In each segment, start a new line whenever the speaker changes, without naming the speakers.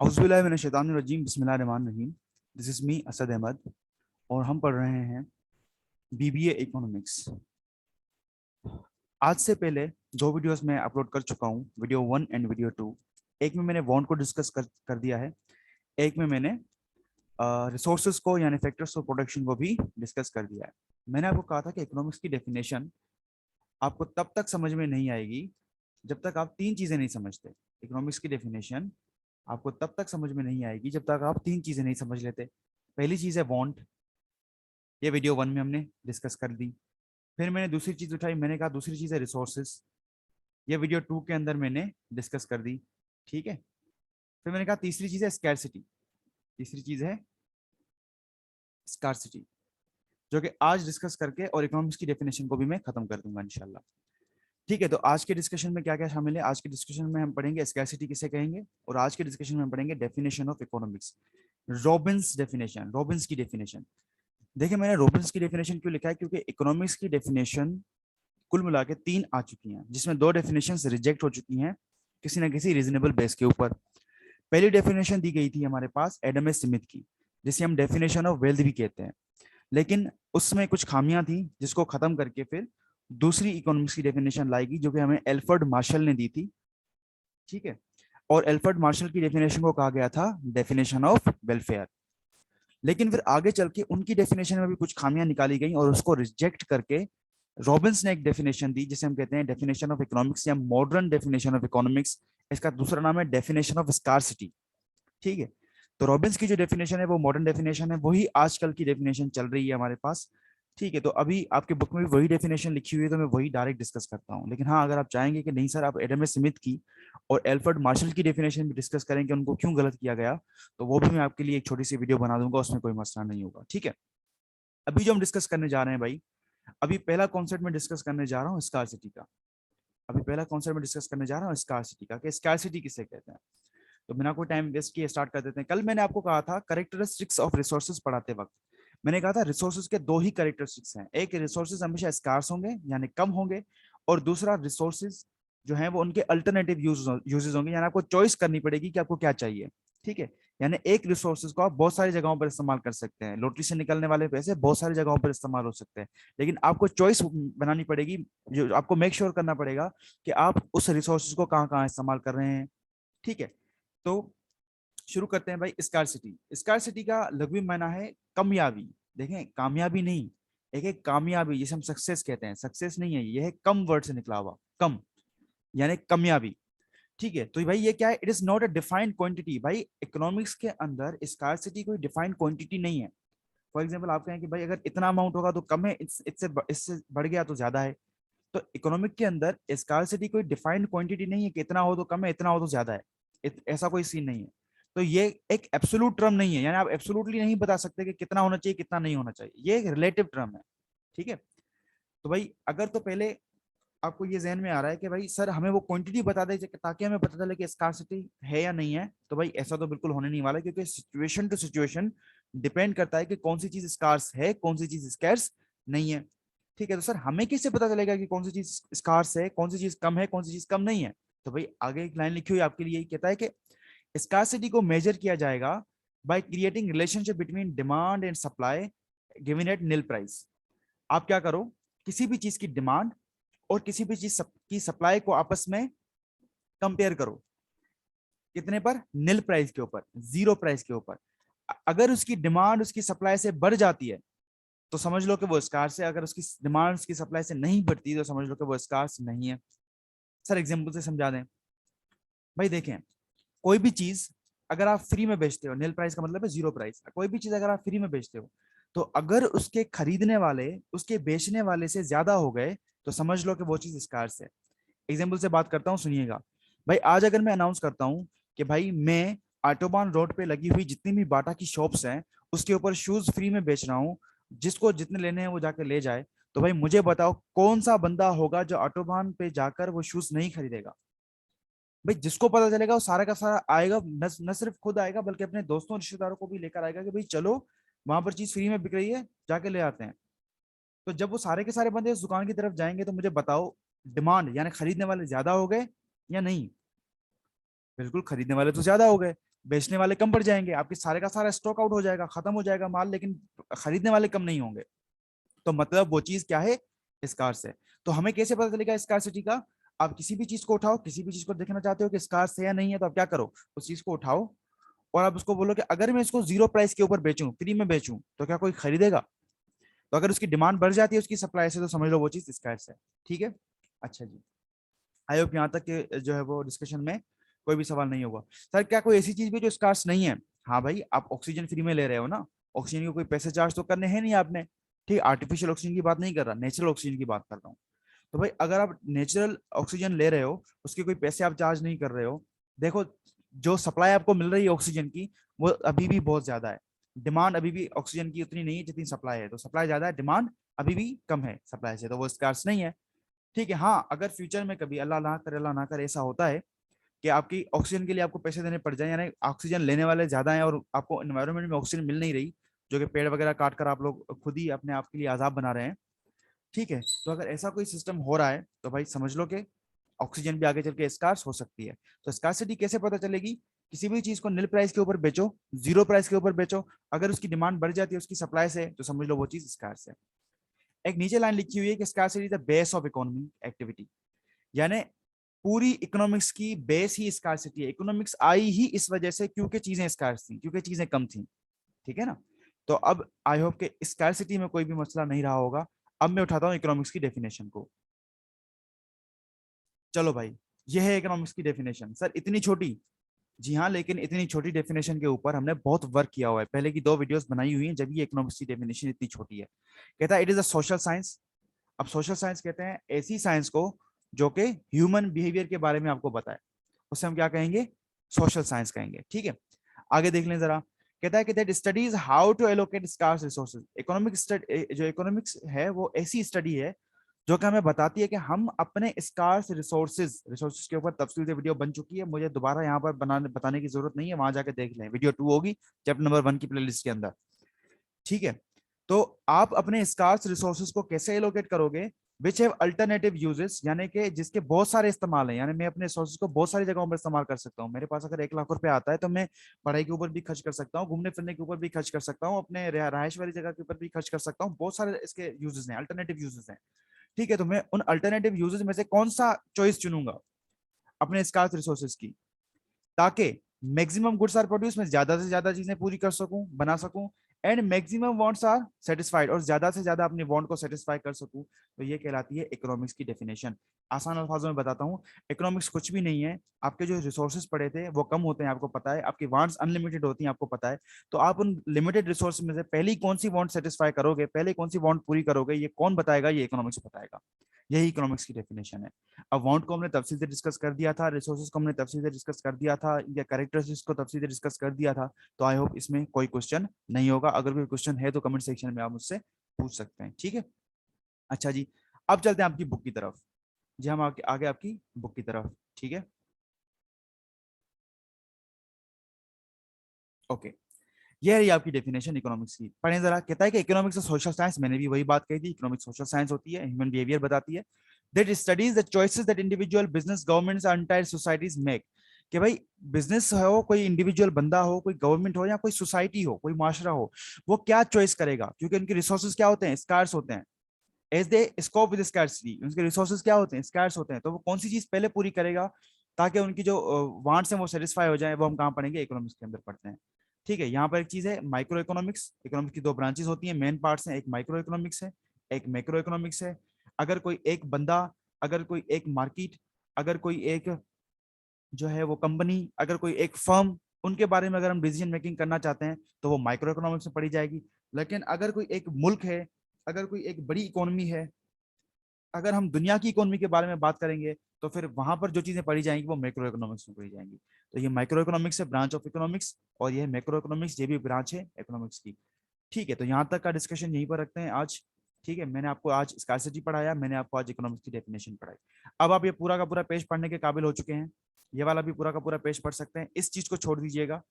औज़ुबिल्लाहिमिनश्शैतानिर्रजीम बिस्मिल्लाहिर्रहमानिर्रहीम। This is me Asad Ahmad और हम पढ़ रहे हैं बीबीए इकोनॉमिक्स। आज से पहले दो वीडियोस मैं अपलोड कर चुका हूँ, वीडियो 1 एंड वीडियो 2। एक में मैंने बॉन्ड को डिस्कस कर दिया है, एक में मैंने रिसोर्सेज को यानी फैक्टर्स ऑफ प्रोडक्शन को भी डिस्कस कर दिया है। मैंने आपको कहा था कि इकोनॉमिक्स की डेफिनेशन आपको तब तक समझ में नहीं आएगी जब तक आप तीन चीजें नहीं समझते। इकोनॉमिक्स की डेफिनेशन आपको तब तक समझ में नहीं आएगी जब तक आप तीन चीजें नहीं समझ लेते। पहली चीज है बॉन्ड, ये वीडियो 1 में हमने डिस्कस कर दी। फिर मैंने दूसरी चीज उठाई, मैंने कहा दूसरी चीज है रिसोर्सेज, ये वीडियो 2 के अंदर मैंने डिस्कस कर दी। ठीक है। फिर मैंने कहा तीसरी चीज है स्कैरसिटी, तीसरी चीज है स्कार्सिटी, जो कि आज डिस्कस करके और इकोनॉमिक्स की डेफिनेशन को भी मैं खत्म कर दूंगा इंशाल्लाह। ठीक है, तो आज के डिस्कशन में क्या क्या शामिल है? आज के डिस्कशन में हम पढ़ेंगे स्कैरसिटी किसे कहेंगे, और आज के डिस्कशन में हम पढ़ेंगे definition of economics, Robins definition, Robins की डेफिनेशन। देखिए मैंने रॉबिन्स की डेफिनेशन क्यों लिखा है, क्योंकि इकोनॉमिक्स की डेफिनेशन कुल मिला के 3 आ चुकी हैं, जिसमें 2 डेफिनेशन रिजेक्ट हो चुकी हैं किसी ना किसी रीजनेबल बेस के ऊपर। पहली डेफिनेशन दी गई थी हमारे पास एडम एस स्मिथ की, जिसे हम डेफिनेशन ऑफ वेल्थ भी कहते हैं, लेकिन उसमें कुछ खामियां थी जिसको खत्म करके फिर दूसरी इकोनॉमिक्स की डेफिनेशन लाएगी, जो कि हमें एल्फ्रेड मार्शल ने दी थी। ठीक है, और एल्फ्रेड मार्शल की डेफिनेशन को कहा गया था डेफिनेशन ऑफ वेलफेयर। लेकिन फिर आगे चल के उनकी डेफिनेशन में भी कुछ खामियां निकाली गई और उसको रिजेक्ट करके रॉबिन्स ने एक डेफिनेशन दी, जिसे हम कहते हैं डेफिनेशन ऑफ इकोनॉमिक्स या मॉडर्न डेफिनेशन ऑफ इकोनॉमिक्स। इसका दूसरा नाम है डेफिनेशन ऑफ स्कार्सिटी। ठीक है, तो रॉबिन्स की जो डेफिनेशन है वो मॉडर्न डेफिनेशन है, वही आजकल की डेफिनेशन चल रही है हमारे पास। ठीक है, तो अभी आपके बुक में भी वही डेफिनेशन लिखी हुई है, तो मैं वही डायरेक्ट डिस्कस करता हूँ। लेकिन हाँ, अगर आप चाहेंगे कि नहीं सर आप एडम स्मिथ की और एल्फ्रेड मार्शल की डेफिनेशन भी डिस्कस करेंगे, उनको क्यों गलत किया गया, तो वो भी मैं आपके लिए एक छोटी सी वीडियो बना दूंगा, उसमें कोई मसला नहीं होगा। ठीक है, अभी जो हम डिस्कस करने जा रहे हैं भाई, अभी पहला कॉन्सेप्ट में डिस्कस करने जा रहा हूँ स्कार्सिटी का। अभी पहला कॉन्सेप्ट में डिस्कस करने जा रहा हूँ स्कार्सिटी का, कि स्कार्सिटी किसे कहते हैं। तो बिना कोई टाइम वेस्ट किए स्टार्ट कर देते हैं। कल मैंने आपको कहा था कैरेक्टरिस्टिक्स ऑफ रिसोर्सेज पढ़ाते वक्त, मैंने कहा था रिसोर्सेज के दो ही कैरेक्टरिस्टिक्स हैं, एक रिसोर्सेज हमेशा स्कार्स होंगे यानी कम होंगे, और दूसरा रिसोर्सेज जो है वो उनके अल्टरनेटिव यूजेस होंगे, यानी आपको चॉइस करनी पड़ेगी कि आपको क्या चाहिए। ठीक है, यानी एक रिसोर्सेज को आप बहुत सारी जगहों पर इस्तेमाल कर सकते हैं, लॉटरी से निकलने वाले पैसे बहुत सारी जगहों पर इस्तेमाल हो सकते हैं, लेकिन आपको चॉइस बनानी पड़ेगी, जो आपको मेक श्योर करना पड़ेगा कि आप उस रिसोर्सेज को कहाँ कहाँ इस्तेमाल कर रहे हैं। ठीक है, तो शुरू करते हैं भाई। स्कार्सिटी, स्कार्सिटी का लघु माना है कामयाबी। देखें, कामयाबी नहीं, एक एक कामयाबी, जिसे हम सक्सेस कहते हैं, सक्सेस नहीं है, यह है कम वर्ड से निकला हुआ, कम यानी कामयाबी। ठीक है, तो भाई ये क्या है? It is not a defined quantity. भाई इकोनॉमिक्स के अंदर स्कार्सिटी कोई डिफाइंड क्वांटिटी नहीं है। फॉर एग्जांपल आप कहें कि भाई अगर इतना अमाउंट होगा तो कम है, इससे इससे बढ़ गया तो ज्यादा है। तो इकोनॉमिक के अंदर स्कार्सिटी कोई डिफाइंड क्वांटिटी नहीं है कि इतना हो तो कम है, इतना हो तो ज्यादा है, ऐसा कोई सीन नहीं है। तो ये एक एब्सोल्यूट टर्म नहीं है, यानी आप एब्सोल्युटली नहीं बता सकते कि कितना होना चाहिए कितना नहीं होना चाहिए, ये एक रिलेटिव टर्म है। ठीक है, तो भाई अगर तो पहले आपको ये जहन में आ रहा है कि भाई सर हमें वो क्वांटिटी बता दे ताकि हमें पता चले कि स्कार्सिटी है या नहीं है, तो भाई ऐसा तो बिल्कुल होने नहीं वाला, क्योंकि सिचुएशन टू सिचुएशन डिपेंड करता है कि कौन सी चीज स्कार्स है, कौन सी चीज स्कैर्स नहीं है। ठीक है, तो सर हमें कैसे पता चलेगा कि कौन सी चीज स्कार्स है, कौन सी चीज कम है, कौन सी चीज कम नहीं है? तो भाई आगे एक लाइन लिखी हुई आपके लिए कहता है कि स्कार्सिटी को मेजर किया जाएगा by creating relationship between demand and supply given at nil price. आप क्या करो, किसी भी चीज की डिमांड और किसी भी चीज की सप्लाई को आपस में कंपेयर करो, कितने पर? नील प्राइस के ऊपर, जीरो प्राइस के ऊपर। अगर उसकी डिमांड उसकी सप्लाई से बढ़ जाती है तो समझ लो कि वो स्कार्स है, अगर उसकी डिमांड उसकी सप्लाई से नहीं बढ़ती तो समझ लो कि वो स्कार्स नहीं है। सर एग्जांपल से समझा दें। भाई देखें, कोई भी चीज अगर आप फ्री में बेचते हो, नील प्राइस का मतलब है जीरो प्राइस, कोई भी चीज अगर आप फ्री में बेचते हो, तो अगर उसके खरीदने वाले उसके बेचने वाले से ज्यादा हो गए तो समझ लो कि वो चीज स्कार्स है। एग्जाम्पल से बात करता हूँ, सुनिएगा। भाई आज अगर मैं अनाउंस करता हूँ कि भाई मैं ऑटोबान रोड पे लगी हुई जितनी भी बाटा की शॉप्स हैं उसके ऊपर शूज फ्री में बेच रहा हूँ, जिसको जितने लेने हैं वो जाकर ले जाए, तो भाई मुझे बताओ कौन सा बंदा होगा जो ऑटोबान पे जाकर वो शूज नहीं खरीदेगा? भाई जिसको पता चलेगा वो सारा का सारा आएगा, न सिर्फ खुद आएगा बल्कि अपने दोस्तों रिश्तेदारों को भी लेकर आएगा कि भाई चलो वहां पर चीज फ्री में बिक रही है, जाके ले आते हैं। तो जब वो सारे के सारे बंदे उस दुकान की तरफ जाएंगे तो मुझे बताओ डिमांड यानी खरीदने वाले ज्यादा हो गए या नहीं? बिल्कुल खरीदने वाले तो ज्यादा हो गए। बेचने वाले कम बढ़ जाएंगे, आपके सारे का सारा स्टॉक आउट हो जाएगा, खत्म हो जाएगा माल, लेकिन खरीदने वाले कम नहीं होंगे। तो मतलब वो चीज क्या है, स्कार्स है। तो हमें कैसे पता चलेगा स्कार्सिटी का? आप किसी भी चीज को उठाओ, किसी भी चीज को देखना चाहते हो कि स्कार्स है या नहीं है, तो आप क्या करो, उस चीज को उठाओ और आप उसको बोलो कि अगर मैं इसको जीरो प्राइस के ऊपर बेचूं, फ्री में बेचूं, तो क्या कोई खरीदेगा? तो अगर उसकी डिमांड बढ़ जाती है उसकी सप्लाई से, तो समझ लो वो चीज स्कार्स है। ठीक है, अच्छा जी, आई होप यहाँ तक के जो है वो डिस्कशन में कोई भी सवाल नहीं होगा। सर क्या कोई ऐसी चीज भी जो स्कार्स नहीं है? हाँ भाई, आप ऑक्सीजन फ्री में ले रहे हो ना, ऑक्सीजन के कोई पैसे चार्ज तो करने हैं नहीं आपने। ठीक, आर्टिफिशियल ऑक्सीजन की बात नहीं कर रहा, नेचुरल ऑक्सीजन की बात कर रहा हूँ। तो भाई अगर आप नेचुरल ऑक्सीजन ले रहे हो, उसके कोई पैसे आप चार्ज नहीं कर रहे हो, देखो जो सप्लाई आपको मिल रही है ऑक्सीजन की, वो अभी भी बहुत ज्यादा है। डिमांड अभी भी ऑक्सीजन की उतनी नहीं है जितनी सप्लाई है, तो सप्लाई ज्यादा है, डिमांड अभी भी कम है सप्लाई से, तो वो स्कार्स नहीं है। ठीक है, हाँ अगर फ्यूचर में कभी अल्लाह ना करे, अल्लाह ना करे, ऐसा होता है कि आपकी ऑक्सीजन के लिए आपको पैसे देने पड़ जाए, यानी ऑक्सीजन लेने वाले ज्यादा हैं और आपको एनवायरमेंट में ऑक्सीजन मिल नहीं रही, जो कि पेड़ वगैरह काट कर आप लोग खुद ही अपने आप के लिए आजाब बना रहे हैं। ठीक है, तो अगर ऐसा कोई सिस्टम हो रहा है तो भाई समझ लो कि ऑक्सीजन भी आगे चल के स्कार्स हो सकती है। तो स्कार्सिटी कैसे पता चलेगी? किसी भी चीज को नील प्राइस के ऊपर बेचो, जीरो प्राइस के ऊपर बेचो, अगर उसकी डिमांड बढ़ जाती है उसकी सप्लाई से, तो समझ लो वो चीज स्कार्स है। एक नीचे लाइन लिखी हुई है कि scarcity is the base of economy activity, यानी पूरी इकोनॉमिक्स की बेस ही स्कार्सिटी है। इकोनॉमिक्स आई ही इस वजह से क्योंकि चीजें स्कार्स थी, क्योंकि चीजें कम थी। ठीक है ना? तो अब आई होप कि स्कार्सिटी में कोई भी मसला नहीं रहा होगा। अब मैं उठाता हूं इकोनॉमिक्स की डेफिनेशन को। चलो भाई, यह है इकोनॉमिक्स की डेफिनेशन। सर इतनी छोटी? जी हाँ, लेकिन इतनी छोटी डेफिनेशन के ऊपर हमने बहुत वर्क किया हुआ है, पहले की 2 वीडियोस बनाई हुई हैं, जब ये इकोनॉमिक्स की डेफिनेशन इतनी छोटी है। कहता है it is a social science. अब सोशल साइंस कहते हैं ऐसी साइंस को जो कि ह्यूमन बिहेवियर के बारे में आपको बताए, उसे हम क्या कहेंगे? सोशल साइंस कहेंगे। ठीक है, आगे देख लें जरा। कहता है कि that studies how to allocate scarce resources. Economic जो इकोनॉमिक्स है वो ऐसी स्टडी है जो कि हमें बताती है कि हम अपने स्कार्स रिसोर्सेज, रिसोर्सेज के ऊपर तफसील से वीडियो बन चुकी है, मुझे दोबारा यहाँ पर बनाने बताने की जरूरत नहीं है, वहां जाके देख लें, वीडियो 2 होगी चैप्टर नंबर 1 की प्लेलिस्ट के अंदर। ठीक है, तो आप अपने स्कार्स रिसोर्सेज को कैसे एलोकेट करोगे? विच हैव अल्टरनेटिव यूजेस, यानी कि जिसके बहुत सारे इस्तेमाल हैं, यानी मैं अपने रिसोर्सेज को बहुत सारी जगहों पर इस्तेमाल कर सकता हूँ। मेरे पास अगर 1 लाख रुपए आता है तो मैं पढ़ाई के ऊपर भी खर्च कर सकता हूँ, घूमने फिरने के ऊपर भी खर्च कर सकता हूँ, अपने रहायश वाली जगह के ऊपर भी खर्च कर सकता हूँ, बहुत सारे इसके यूजेस हैं, अल्टरनेटिव यूजेस हैं। ठीक है, तो मैं उन अल्टरनेटिव यूजेस में से कौन सा चॉइस चुनूंगा अपने स्कार्स रिसोर्सेज की, ताकि मैक्सिमम गुड्स आर प्रोड्यूस, में ज्यादा से ज्यादा चीजें पूरी कर सकूं, बना सकूं, and maximum wants are satisfied, और ज्यादा से ज्यादा अपने वांट को सेटिस्फाई कर सकूं। तो ये कहलाती है इकोनॉमिक्स की डेफिनेशन। आसान अल्फाजों में बताता हूं, इकोनॉमिक्स कुछ भी नहीं है। आपके जो रिसोर्सेज पड़े थे वो कम होते हैं, आपको पता है, आपकी वांट्स अनलिमिटेड होती हैं, आपको पता है। तो आप उन लिमिटेड रिसोर्स में से पहली कौन सी वांट सेटिस्फाई करोगे, पहले कौन सी वांट पूरी करोगे, ये कौन बताएगा? ये इकोनॉमिक्स बताएगा। यही इकोनॉमिक्स की डेफिनेशन है। अब वांट को हमने तफसील से डिस्कस कर दिया था, रिसोर्सेज को हमने तफसील से डिस्कस कर दिया था, या कैरेक्टरिस्टिक्स को तफसील से डिस्कस कर दिया था। तो आई होप इसमें कोई क्वेश्चन नहीं होगा, अगर कोई क्वेश्चन है तो कमेंट सेक्शन में आप मुझसे पूछ सकते हैं। ठीक है, अच्छा जी, अब चलते हैं आपकी बुक की तरफ। जी हम आगे आगे आपकी बुक की तरफ। ठीक है, ओके, ये रही आपकी डेफिनेशन इकोनॉमिक्स की। पढ़ें जरा। कहता है कि इकोनॉमिक्स और सोशल साइंस, मैंने भी वही बात कही थी, इकोनॉमिक्स सोशल साइंस होती है, ह्यूमन बिहेवियर बताती है। That studies the choices that individual business governments and entire societies make. कि भाई बिजनेस हो, कोई इंडिविजुअल बंदा हो, कोई गवर्नमेंट हो, या कोई सोसाइटी हो, कोई माशरा हो, वो क्या चॉइस करेगा, क्योंकि उनके रिसोर्सेज क्या होते हैं? स्कार्स होते हैं। As they scope with scarcity, उनके रिसोर्सेज क्या होते हैं? स्कार्स होते हैं। तो वो कौन सी चीज पहले पूरी करेगा ताकि उनकी जो वांट्स हैं वो सेटिस्फाई हो जाए? वो हम कहाँ पढ़ेंगे? इकोनॉमिक्स के अंदर पढ़ते हैं। ठीक है, यहाँ पर एक चीज है माइक्रो इकोनॉमिक्स। इकोनॉमिक्स की 2 ब्रांचेस होती हैं, मेन पार्ट्स हैं, एक माइक्रो इकोनॉमिक्स है, एक मैक्रो इकोनॉमिक्स है। अगर कोई एक बंदा, अगर कोई एक मार्केट, अगर कोई एक जो है वो कंपनी, अगर कोई एक फर्म, उनके बारे में अगर हम डिसीजन मेकिंग करना चाहते हैं तो वो माइक्रो इकोनॉमिक्स में पढ़ी जाएगी। लेकिन अगर कोई एक मुल्क है, अगर कोई एक बड़ी इकोनॉमी है, अगर हम दुनिया की इकोनॉमी के बारे में बात करेंगे, तो फिर वहां पर जो चीजें पढ़ी जाएंगी वो मैक्रो इकोनॉमिक्स में पढ़ी जाएंगी। तो ये माइक्रो इकोनॉमिक्स है, ब्रांच ऑफ इकोनॉमिक्स, और ये मैक्रो इकोनॉमिक्स, ये भी ब्रांच है इकोनॉमिक्स की। ठीक है, तो यहाँ तक का डिस्कशन यहीं पर रखते हैं आज। ठीक है, मैंने आपको आज स्कार्सिटी पढ़ाया, मैंने आपको आज इकोनॉमिक्स की डेफिनेशन पढ़ाई। अब आप ये पूरा का पूरा पेज पढ़ने के काबिल हो चुके हैं, ये वाला भी पूरा का पूरा पेज पढ़ सकते हैं। इस चीज को छोड़ दीजिएगा,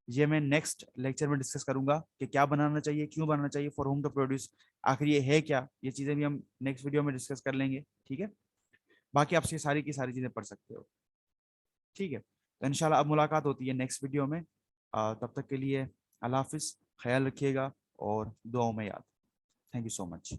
ये मैं नेक्स्ट लेक्चर में डिस्कस करूंगा कि क्या बनाना चाहिए, क्यों बनाना चाहिए, फॉर होम टू प्रोड्यूस, आखिर ये है क्या, ये चीजें भी हम नेक्स्ट वीडियो में डिस्कस कर लेंगे। ठीक है, बाकी आपसे सारी की सारी चीजें पढ़ सकते हो। ठीक है, तो इंशाल्लाह अब मुलाकात होती है नेक्स्ट वीडियो में। तब तक के लिए अल्लाह हाफिज़, ख्याल रखिएगा और दुआओं में याद। Thank you so much.